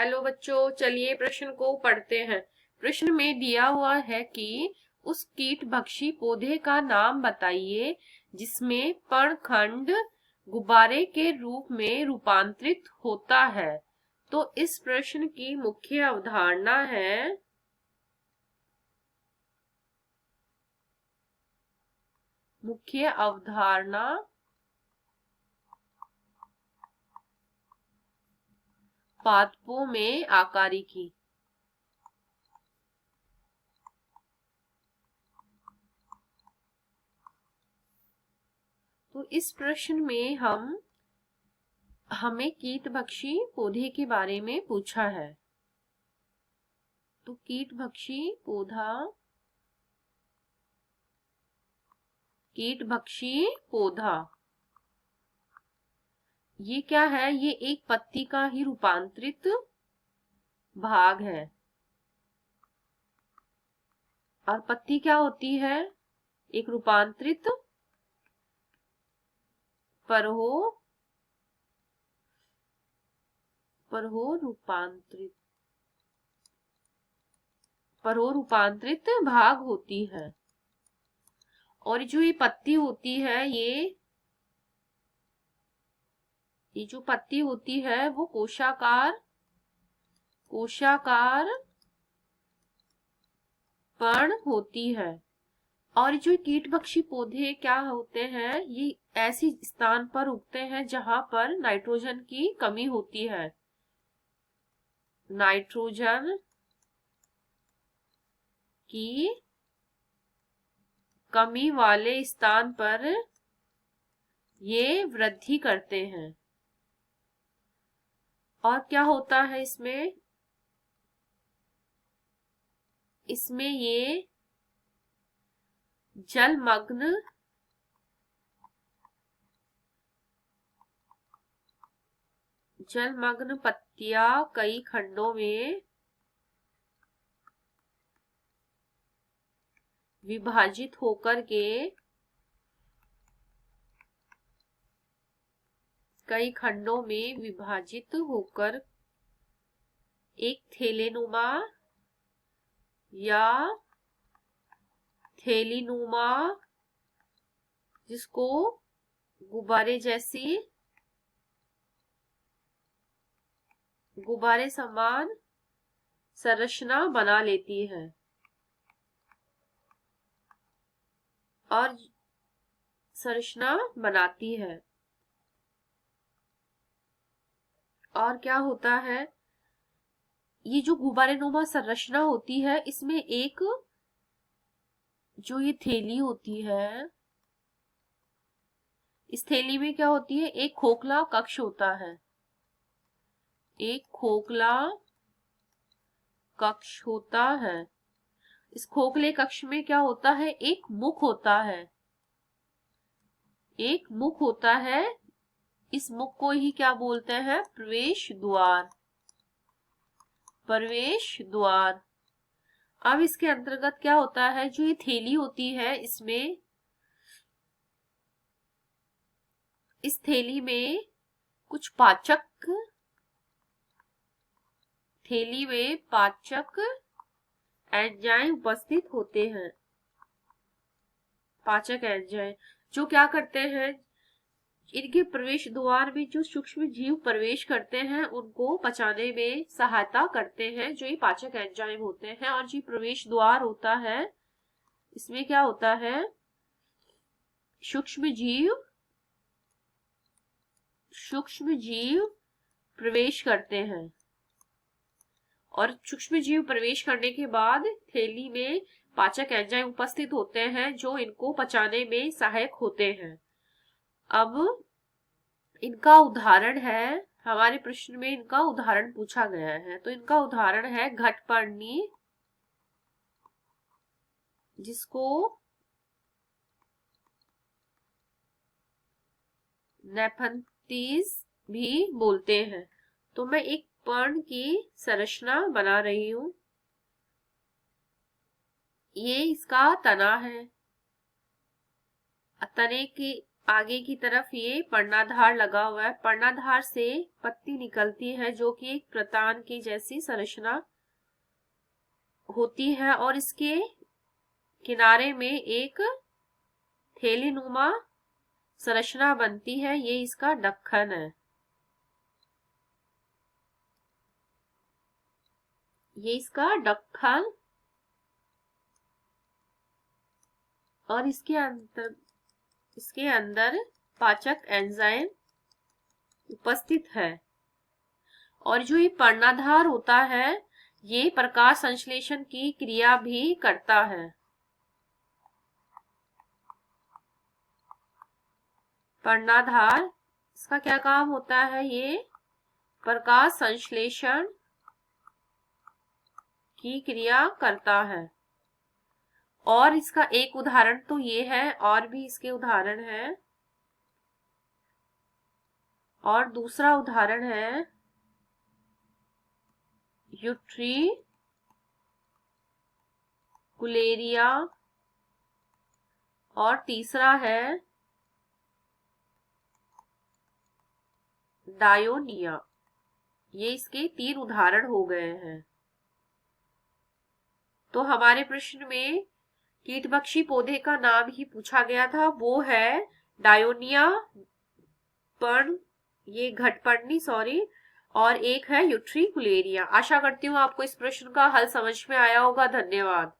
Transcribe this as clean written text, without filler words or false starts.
Hello बच्चों, चलिए प्रश्न को पढ़ते हैं। प्रश्न में दिया हुआ है कि उस कीटभक्षी पौधे का नाम बताइए जिसमें पर्णखंड गुब्बारे के रूप में रूपांतरित होता है। तो इस प्रश्न की मुख्य अवधारणा है पादपों में आकारिकी। तो इस प्रश्न में हमें कीटभक्षी पौधे के बारे में पूछा है। तो कीटभक्षी पौधा ये क्या है? ये एक पत्ती का ही रूपांतरित भाग है। और पत्ती क्या होती है? एक रूपांतरित रूपांतरित भाग होती है। और जो ये पत्ती होती है, ये जो पत्ती होती है वो कोशाकार पर्ण होती है। और जो कीटभक्षी पौधे क्या होते हैं, ये ऐसी स्थान पर उगते हैं जहां पर नाइट्रोजन की कमी होती है। नाइट्रोजन की कमी वाले स्थान पर ये वृद्धि करते हैं। और क्या होता है इसमें ये जलमग्न पत्तियां कई खंडों में विभाजित होकर एक थैलीनुमा जिसको गुब्बारे समान संरचना बना लेती है। और संरचना बनाती है। और क्या होता है, ये जो गुब्बारेनुमा संरचना होती है, इसमें एक जो ये थैली होती है, इस थैली में क्या होती है? एक खोखला कक्ष होता है। इस खोखले कक्ष में क्या होता है? एक मुख होता है। इस मुख को ही क्या बोलते हैं? प्रवेश द्वार। अब इसके अंतर्गत क्या होता है? जो ये थैली होती है, इस थैली में कुछ पाचक एंजाइम उपस्थित होते हैं। पाचक एंजाइम जो क्या करते हैं, इनके प्रवेश द्वार में जो सूक्ष्म जीव प्रवेश करते हैं उनको पचाने में सहायता करते हैं, जो ये पाचक एंजाइम होते हैं। और जो प्रवेश द्वार होता है, इसमें क्या होता है? सूक्ष्म जीव प्रवेश करते हैं। और सूक्ष्म जीव प्रवेश करने के बाद थैली में पाचक एंजाइम उपस्थित होते हैं जो इनको पचाने में सहायक होते हैं। अब इनका उदाहरण है, हमारे प्रश्न में इनका उदाहरण पूछा गया है। तो इनका उदाहरण है घटपर्णी, जिसको नेफंथीज भी बोलते हैं। तो मैं एक पर्ण की संरचना बना रही हूं। ये इसका तना है। तने के आगे की तरफ ये पर्णाधार लगा हुआ है। पर्णाधार से पत्ती निकलती है जो कि एक प्रतान की जैसी संरचना होती है और इसके किनारे में एक थैलीनुमा संरचना बनती है। ये इसका ढक्कन है। ये इसका ढक्कन और इसके अंदर पाचक एंजाइम उपस्थित है। और जो ये पर्णाधार होता है ये प्रकाश संश्लेषण की क्रिया भी करता है। पर्णाधार इसका क्या काम होता है? ये प्रकाश संश्लेषण की क्रिया करता है। और इसका एक उदाहरण तो ये है, और भी इसके उदाहरण है। और दूसरा उदाहरण है यूट्रिकुलेरिया और तीसरा है डायोनिया। ये इसके 3 उदाहरण हो गए हैं। तो हमारे प्रश्न में कीटभक्षी पौधे का नाम ही पूछा गया था, वो है डायोनिया पर्ण, ये घटपर्णी सॉरी, और एक है यूट्रिकुलेरिया। आशा करती हूँ आपको इस प्रश्न का हल समझ में आया होगा। धन्यवाद।